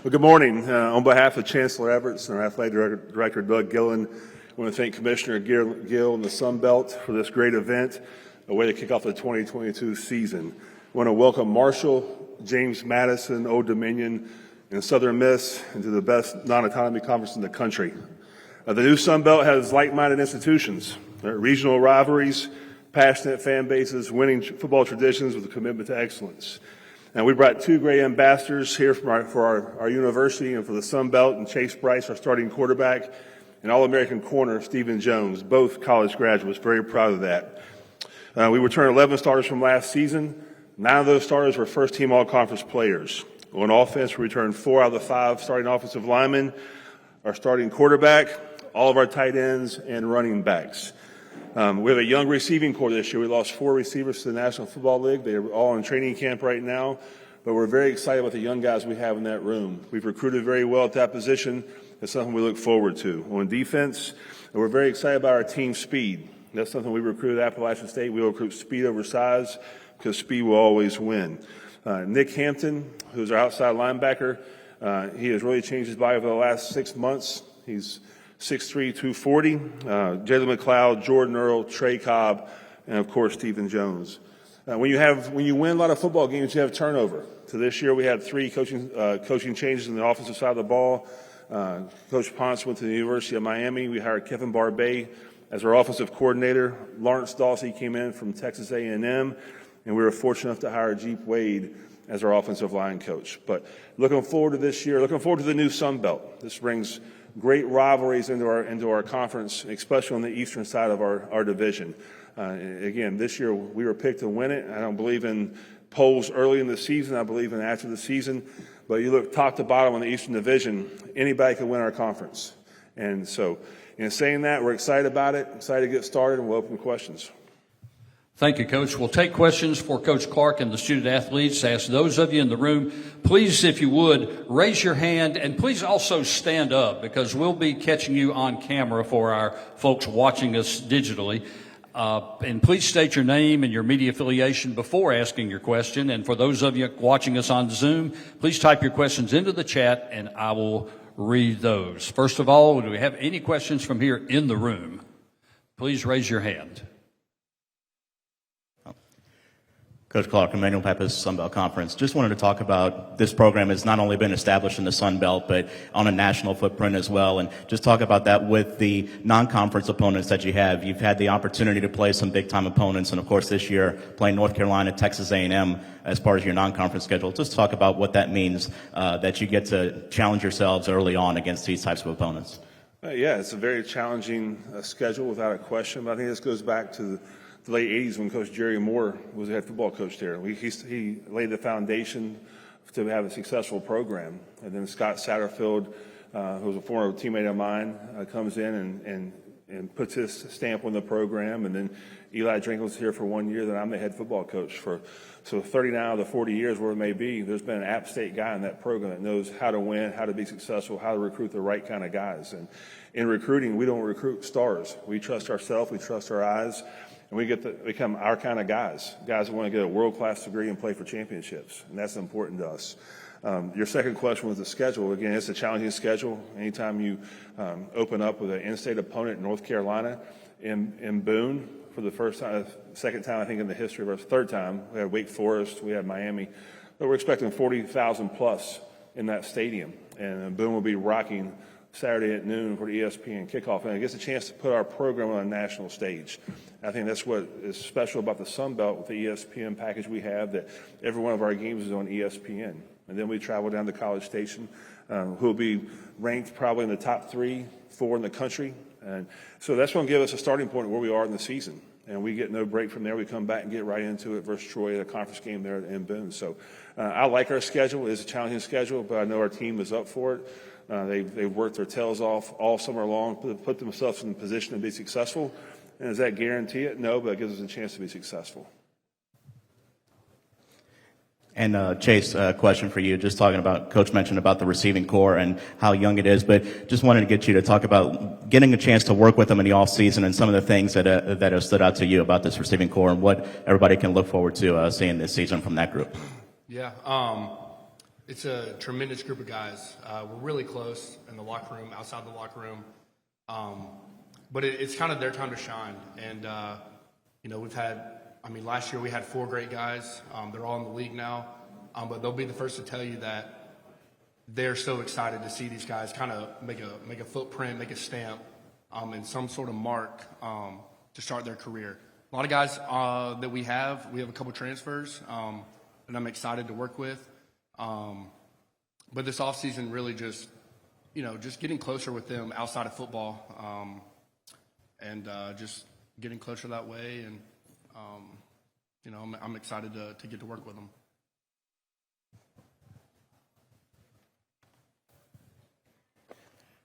Well, good morning. On behalf of Chancellor Everett and our athletic director, Doug Gillen, I want to thank Commissioner Gill and the Sun Belt for this great event, a way to kick off the 2022 season. I want to welcome Marshall, James Madison, Old Dominion, and Southern Miss into the best non-autonomy conference in the country. The new Sun Belt has like-minded institutions, regional rivalries, passionate fan bases, winning football traditions with a commitment to excellence. And we brought two great ambassadors here for our university and for the Sun Belt, and Chase Bryce, our starting quarterback, and All-American corner, Stephen Jones, both college graduates. Very proud of that. We returned 11 starters from last season. 9 of those starters were first-team all-conference players. On offense, we returned 4 out of the 5 starting offensive linemen, our starting quarterback, all of our tight ends, and running backs. We have a young receiving corps this year. We lost 4 receivers to the National Football League. They are all in training camp right now, but we're very excited about the young guys we have in that room. We've recruited very well at that position. That's something we look forward to. On defense, we're very excited about our team speed. That's something we recruited at Appalachian State. We will recruit speed over size because speed will always win. Nick Hampton, who's our outside linebacker, he has really changed his body over the last 6 months. He's 6'3", 240. Jalen McLeod, Jordan Earl, Trey Cobb, and of course Stephen Jones. When you win a lot of football games, you have turnover. So this year we had 3 coaching changes in the offensive side of the ball. Coach Ponce went to the University of Miami. We hired Kevin Barbay as our offensive coordinator. Lawrence Dawsey came in from Texas A&M, and we were fortunate enough to hire Jeep Wade as our offensive line coach. But looking forward to this year, looking forward to the new Sun Belt. This brings great rivalries into our conference, especially on the eastern side of our division. Again, this year we were picked to win it. I don't believe in polls early in the season. I believe in after the season. But you look top to bottom on the Eastern Division, anybody can win our conference. And so, in saying that, we're excited about it, excited to get started, and we'll open questions. Thank you, Coach. We'll take questions for Coach Clark and the student athletes. Ask those of you in the room, please, if you would, raise your hand, and please also stand up, because we'll be catching you on camera for our folks watching us digitally. And please state your name and your media affiliation before asking your question. And for those of you watching us on Zoom, please type your questions into the chat, and I will read those. First of all, do we have any questions from here in the room? Please raise your hand. Coach Clark, Emmanuel Pappas, Sun Belt Conference. Just wanted to talk about this program has not only been established in the Sun Belt, but on a national footprint as well. And just talk about that with the non-conference opponents that you have. You've had the opportunity to play some big-time opponents, and of course this year playing North Carolina, Texas A&M as part of your non-conference schedule. Just talk about what that means, that you get to challenge yourselves early on against these types of opponents. Yeah, it's a very challenging schedule without a question, but I think this goes back to the late 80s when Coach Jerry Moore was the head football coach there. He laid the foundation to have a successful program. And then Scott Satterfield, who was a former teammate of mine, comes in and puts his stamp on the program. And then Eli Drinkle's here for 1 year, then I'm the head football coach for. So 39 out of the 40 years, where it may be, there's been an App State guy in that program that knows how to win, how to be successful, how to recruit the right kind of guys. And in recruiting, we don't recruit stars. We trust ourselves, we trust our eyes. And we get to become our kind of guys that want to get a world-class degree and play for championships. And that's important to us. Your second question was the schedule. Again, it's a challenging schedule. Anytime you open up with an in-state opponent in North Carolina, in Boone, for the first time, second time I think in the history of our third time, we had Wake Forest, we had Miami. But we're expecting 40,000 plus in that stadium. And Boone will be rocking Saturday at noon for the ESPN kickoff, and it gets a chance to put our program on a national stage. I think that's what is special about the Sun Belt with the ESPN package we have, that every one of our games is on ESPN. And then we travel down to College Station, who will be ranked probably in the top 3, 4 in the country. And so that's going to give us a starting point where we are in the season. And we get no break from there. We come back and get right into it versus Troy at a conference game there in Boone. So I like our schedule. It's a challenging schedule, but I know our team is up for it. They've worked their tails off all summer long, put themselves in a position to be successful. And does that guarantee it? No, but it gives us a chance to be successful. And Chase, a question for you. Just talking about, Coach mentioned about the receiving core and how young it is, but just wanted to get you to talk about getting a chance to work with them in the off season and some of the things that have stood out to you about this receiving core and what everybody can look forward to seeing this season from that group. Yeah. It's a tremendous group of guys. We're really close in the locker room, outside the locker room. But it's kind of their time to shine. And, last year we had 4 great guys. They're all in the league now. But they'll be the first to tell you that they're so excited to see these guys kind of make a footprint, make a stamp, and some sort of mark to start their career. A lot of guys that we have a couple transfers that I'm excited to work with. But this offseason really just getting closer with them outside of football, and just getting closer that way. And, I'm excited to get to work with them.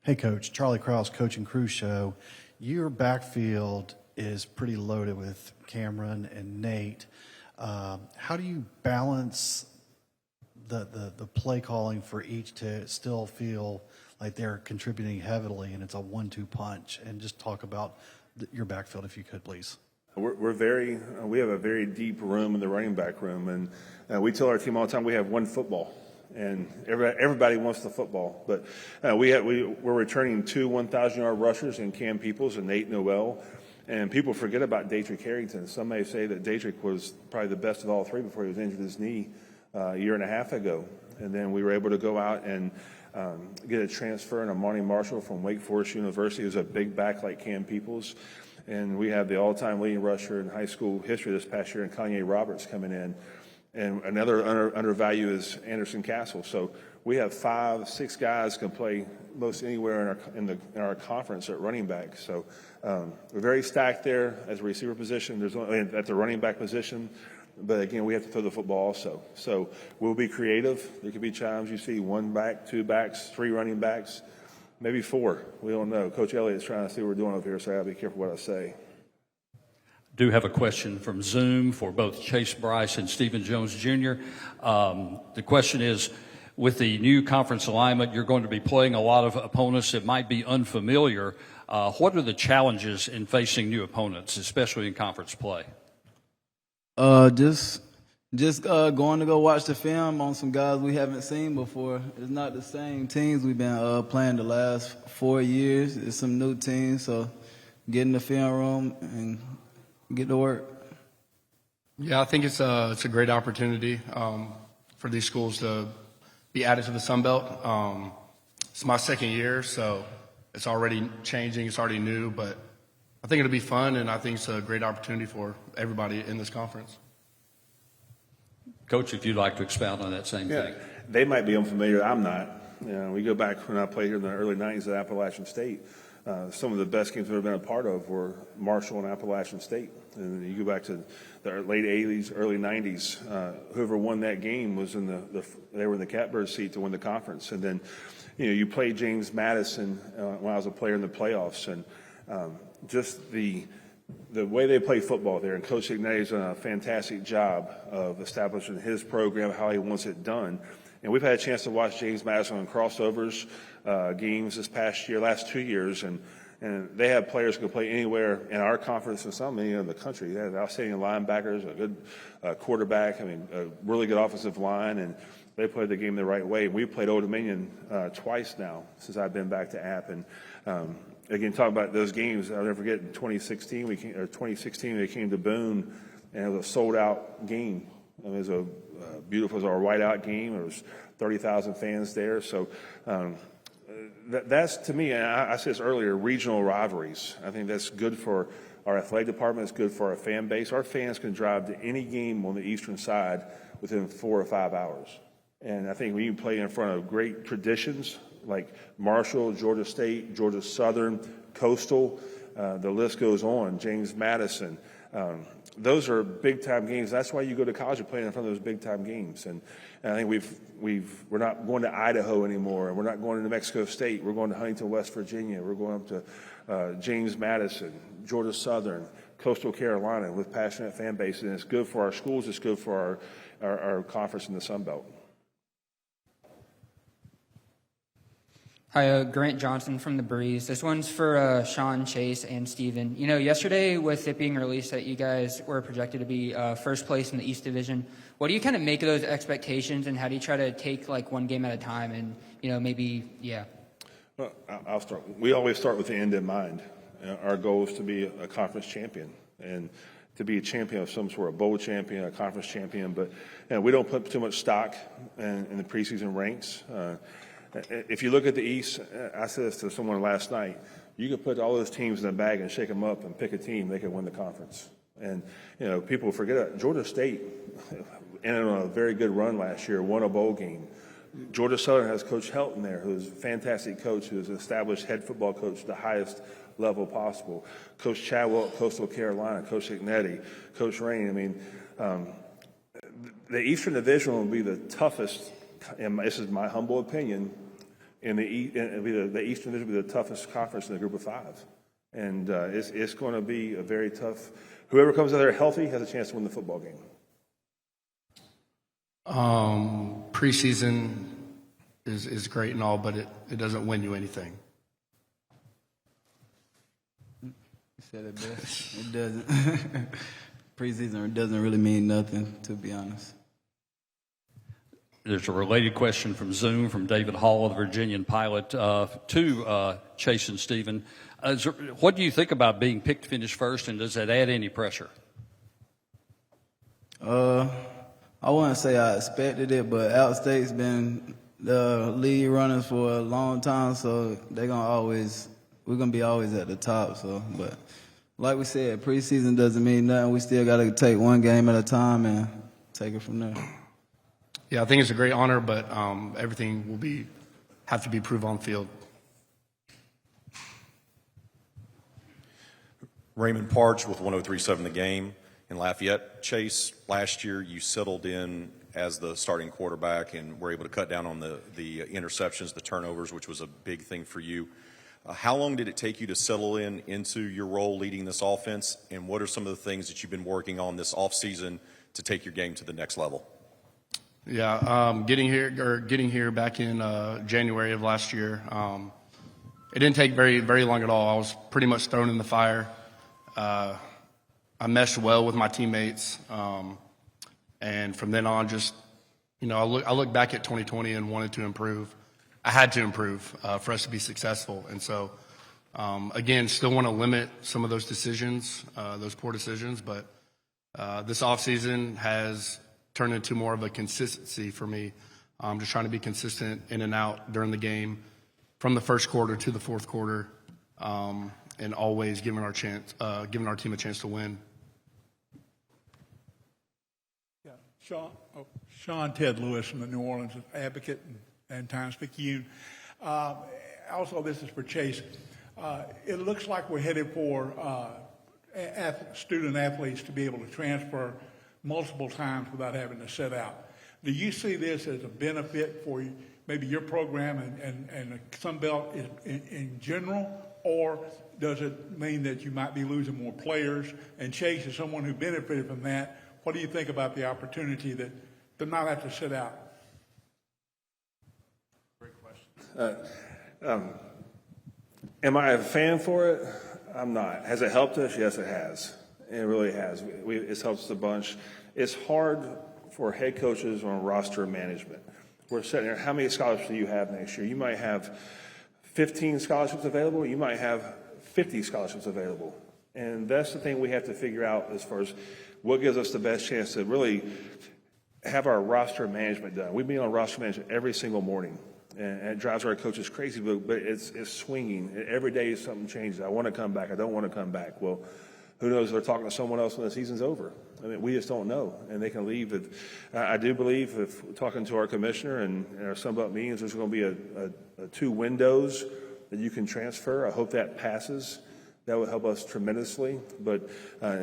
Hey, Coach. Charlie Krause, Coach and Crew Show. Your backfield is pretty loaded with Cameron and Nate. How do you balance the play calling for each to still feel like they're contributing heavily and it's a 1-2 punch? And just talk about your backfield, if you could, please. We have a very deep room in the running back room, and we tell our team all the time we have one football. And everybody wants the football, but we're returning 2 1,000-yard rushers in Cam Peoples and Nate Noel, and people forget about Datrick Harrington. Some may say that Datrick was probably the best of all 3 before he was injured his knee a year and a half ago, and then we were able to go out and get a transfer in Monty Marshall from Wake Forest University, who's a big back like Cam Peoples, and we have the all-time leading rusher in high school history this past year, and Kanye Roberts coming in. And another undervalue is Anderson Castle. So we have 5, 6 guys can play most anywhere in our conference at running back. So we're very stacked there as a receiver position. There's only at the running back position, but again, we have to throw the football also. So we'll be creative. There could be times you see 1 back, 2 backs, 3 running backs, maybe 4. We don't know. Coach Elliott's trying to see what we're doing over here, so I got to be careful what I say. Do have a question from Zoom for both Chase Bryce and Stephen Jones Jr. The question is, with the new conference alignment, you're going to be playing a lot of opponents that might be unfamiliar. What are the challenges in facing new opponents, especially in conference play? Just going to go watch the film on some guys we haven't seen before. It's not the same teams we've been playing the last 4 years. It's some new teams, so get in the film room and get to work. Yeah, I think it's a great opportunity for these schools to be added to the Sun Belt. It's my 2nd year, so it's already changing. It's already new, but I think it'll be fun, and I think it's a great opportunity for everybody in this conference. Coach, if you'd like to expound on that same thing. They might be unfamiliar. I'm not. We go back when I played here in the early 90s at Appalachian State. Some of the best games I've ever been a part of were Marshall and Appalachian State. And you go back to the late 80s, early 90s, whoever won that game was they were in the catbird seat to win the conference. And then, you played James Madison when I was a player in the playoffs. And just the way they play football there. And Coach Ignatius done a fantastic job of establishing his program, how he wants it done. And we've had a chance to watch James Madison on crossovers games this past year, last 2 years, and they have players who can play anywhere in our conference and some in the country. They have outstanding linebackers, a good quarterback, a really good offensive line, and they play the game the right way. We've played Old Dominion twice now since I've been back to App, and again, talk about those games. I'll never forget in 2016 they came to Boone, and it was a sold-out game. It was beautiful. It was our whiteout game. There was 30,000 fans there. So that's, to me, and I said this earlier, regional rivalries. I think that's good for our athletic department. It's good for our fan base. Our fans can drive to any game on the eastern side within 4 or 5 hours. And I think when you play in front of great traditions like Marshall, Georgia State, Georgia Southern, Coastal, the list goes on, James Madison, those are big-time games. That's why you go to college and play in front of those big-time games. And I think we're not going to Idaho anymore, and we're not going to New Mexico State. We're going to Huntington, West Virginia. We're going up to James Madison, Georgia Southern, Coastal Carolina with passionate fan bases. And it's good for our schools. It's good for our conference in the Sun Belt. Hi, Grant Johnson from The Breeze. This one's for Sean, Chase, and Steven. You know, yesterday with it being released that you guys were projected to be first place in the East Division, what do you kind of make of those expectations, and how do you try to take, like, one game at a time and, you know, maybe, yeah? Well, I'll start. We always start with the end in mind. Our goal is to be a conference champion and to be a champion of some sort, a bowl champion, a conference champion. But we don't put too much stock in the preseason ranks. If you look at the East, I said this to someone last night, you could put all those teams in a bag and shake them up and pick a team, they could win the conference. And, you know, people forget it. Georgia State ended on a very good run last year, won a bowl game. Georgia Southern has Coach Helton there, who's a fantastic coach, who's an established head football coach at the highest level possible. Coach Chadwell at Coastal Carolina, Coach Ignetti, Coach Rain. I mean, the Eastern Division will be the toughest, and this is my humble opinion, the Eastern Division will be the toughest conference in the group of five. And it's going to be a very tough, whoever comes out there healthy has a chance to win the football game. Preseason is great and all, but it doesn't win you anything. You said it best. It doesn't. Preseason doesn't really mean nothing, to be honest. There's a related question from Zoom from David Hall, the Virginian pilot, to Chase and Stephen. What do you think about being picked to finish first, and does that add any pressure? I wouldn't say I expected it, but Outstate's been the lead runners for a long time, so we're gonna be always at the top. So, but like we said, preseason doesn't mean nothing. We still got to take one game at a time and take it from there. Yeah, I think it's a great honor, but everything will have to be proved on field. Raymond Parch with 103.7 The Game in Lafayette. Chase, last year you settled in as the starting quarterback and were able to cut down on the interceptions, the turnovers, which was a big thing for you. How long did it take you to settle into your role leading this offense, and what are some of the things that you've been working on this offseason to take your game to the next level? Yeah, getting here back in January of last year, it didn't take very, very long at all. I was pretty much thrown in the fire. I meshed well with my teammates, and from then on, just I look back at 2020 and wanted to improve. I had to improve for us to be successful, and so again, still want to limit some of those decisions, those poor decisions, but this offseason has turned into more of a consistency for me. Just trying to be consistent in and out during the game, from the first quarter to the fourth quarter, and always giving our team a chance to win. Yeah, Sean Ted Lewis from the New Orleans Advocate and Times-Picayune. Also, this is for Chase. It looks like we're headed for student athletes to be able to transfer multiple times without having to sit out. Do you see this as a benefit for maybe your program and the Sun Belt in general, or does it mean that you might be losing more players? And Chase, as someone who benefited from that, what do you think about the opportunity to not have to sit out? Great question. Am I a fan for it? I'm not. Has it helped us? Yes, it has. It really has. It's helped us a bunch. It's hard for head coaches on roster management. We're sitting there, how many scholarships do you have next year? You might have 15 scholarships available. You might have 50 scholarships available. And that's the thing we have to figure out as far as what gives us the best chance to really have our roster management done. We meet on roster management every single morning. And it drives our coaches crazy, but it's swinging. Every day something changes. I want to come back. I don't want to come back. Well, who knows? They're talking to someone else when the season's over. I mean, we just don't know, and they can leave. I do believe, if talking to our commissioner and our Sunbelt meetings, there's going to be a 2 windows that you can transfer. I hope that passes. That would help us tremendously. But you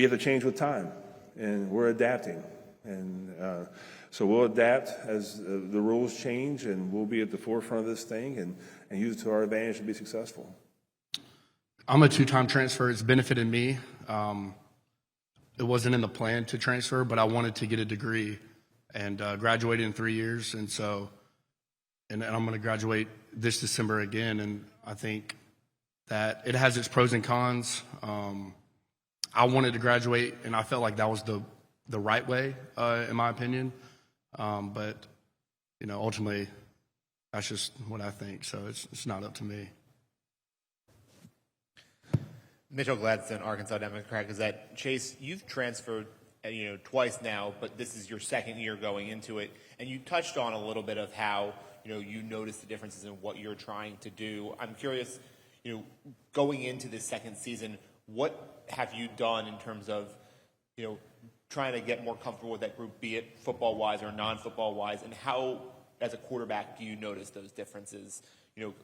have to change with time, and we're adapting. And so we'll adapt as the rules change, and we'll be at the forefront of this thing and use it to our advantage to be successful. I'm a 2-time transfer. It's benefited me. It wasn't in the plan to transfer, but I wanted to get a degree and graduated in 3 years. And so and I'm going to graduate this December again. And I think that it has its pros and cons. I wanted to graduate, and I felt like that was the right way, in my opinion. But ultimately, that's just what I think. So it's not up to me. Mitchell Gladstone, Arkansas Democrat Gazette. Chase, you've transferred twice now, but this is your second year going into it, and you touched on a little bit of how you noticed the differences in what you're trying to do. I'm curious, going into this second season, what have you done in terms of trying to get more comfortable with that group, be it football wise or non-football wise, and how as a quarterback do you notice those differences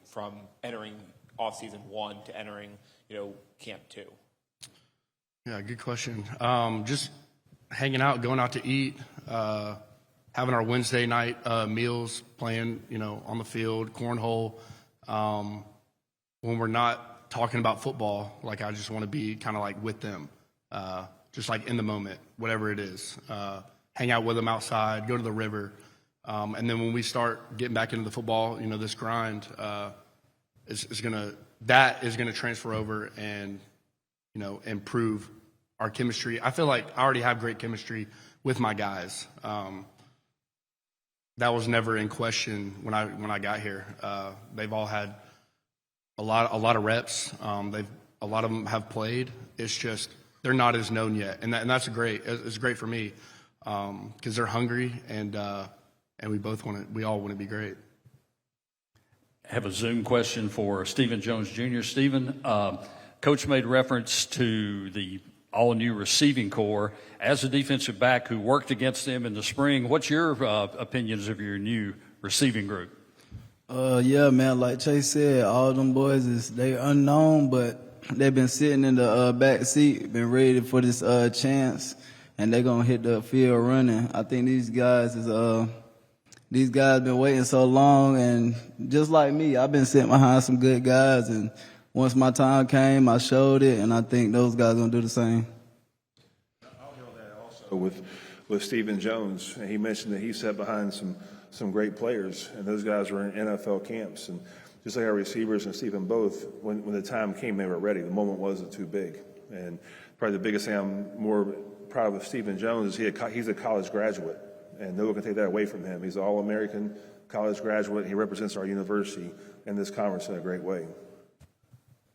from entering off-season 1 to entering camp 2? Yeah, good question. Just hanging out, going out to eat, having our Wednesday night meals, playing, on the field, cornhole. When we're not talking about football, like I just want to be kind of like with them, just like in the moment, whatever it is. Hang out with them outside, go to the river. And then when we start getting back into the football, this grind is going to transfer over and, improve our chemistry. I feel like I already have great chemistry with my guys. That was never in question when I got here. They've all had a lot of reps. A lot of them have played. It's just they're not as known yet, and that's great. It's great for me because they're hungry, and we all want to be great. I have a Zoom question for Stephen Jones Jr. Stephen, Coach made reference to the all-new receiving core. As a defensive back who worked against them in the spring, what's your opinions of your new receiving group? Yeah, man, like Chase said, all them boys they unknown, but they've been sitting in the back seat, been ready for this chance, and they're gonna hit the field running. I think these guys been waiting so long, and just like me, I've been sitting behind some good guys, and once my time came, I showed it, and I think those guys gonna do the same. I'll hear that also with Stephen Jones. He mentioned that he sat behind some great players, and those guys were in NFL camps. And just like our receivers and Stephen both, when the time came, they were ready. The moment wasn't too big. And probably the biggest thing I'm more proud of with Stephen Jones is he's a college graduate, and no one can take that away from him. He's an All-American college graduate. He represents our university and this conference in a great way.